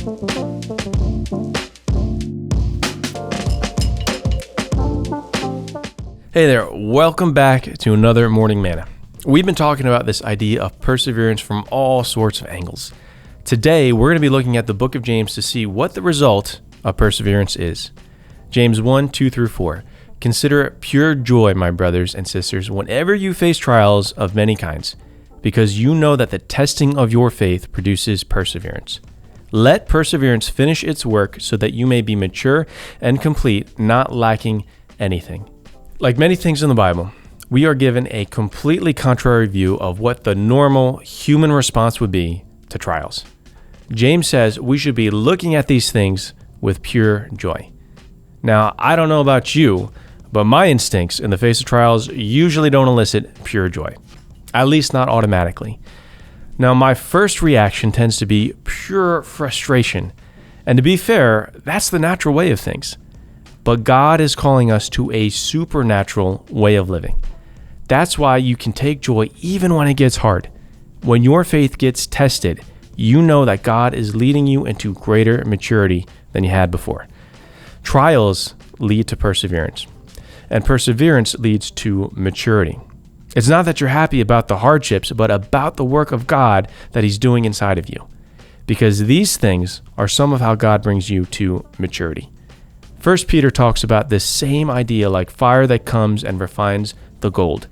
Hey there, welcome back to another Morning Manna. We've been talking about this idea of perseverance from all sorts of angles. Today, we're going to be looking at the book of James to see what the result of perseverance is. James 1, 2 through 4. Consider it pure joy, my brothers and sisters, whenever you face trials of many kinds, because you know that the testing of your faith produces perseverance. Let perseverance finish its work so that you may be mature and complete, not lacking anything. Like many things in the Bible, we are given a completely contrary view of what the normal human response would be to trials. James says we should be looking at these things with pure joy. Now, I don't know about you, but my instincts in the face of trials usually don't elicit pure joy, at least not automatically. Now, my first reaction tends to be pure frustration, and to be fair, that's the natural way of things. But God is calling us to a supernatural way of living. That's why you can take joy even when it gets hard. When your faith gets tested, you know that God is leading you into greater maturity than you had before. Trials lead to perseverance, and perseverance leads to maturity. It's not that you're happy about the hardships, but about the work of God that He's doing inside of you. Because these things are some of how God brings you to maturity. 1 Peter talks about this same idea like fire that comes and refines the gold,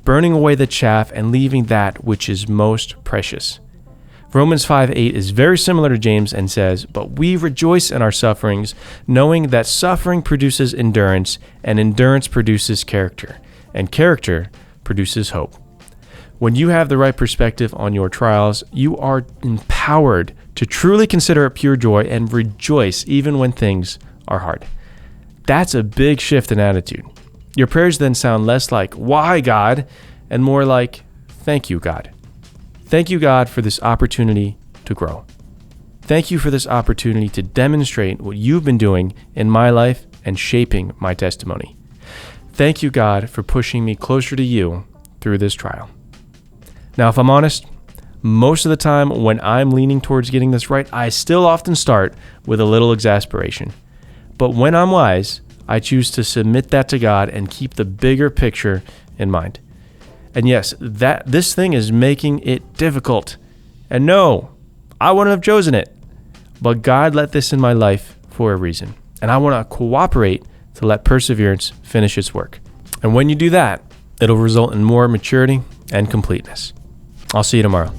burning away the chaff and leaving that which is most precious. Romans 5:8 is very similar to James and says, "But we rejoice in our sufferings, knowing that suffering produces endurance, and endurance produces character, and character produces hope." When you have the right perspective on your trials, you are empowered to truly consider it pure joy and rejoice even when things are hard. That's a big shift in attitude. Your prayers then sound less like, "Why, God?" and more like, "Thank you, God. Thank you, God, for this opportunity to grow. Thank you for this opportunity to demonstrate what you've been doing in my life and shaping my testimony. Thank you, God, for pushing me closer to you through this trial." Now, if I'm honest, most of the time when I'm leaning towards getting this right, I still often start with a little exasperation. But when I'm wise, I choose to submit that to God and keep the bigger picture in mind. And yes, this thing is making it difficult. And no, I wouldn't have chosen it. But God let this in my life for a reason. And I want to cooperate to let perseverance finish its work. And when you do that, it'll result in more maturity and completeness. I'll see you tomorrow.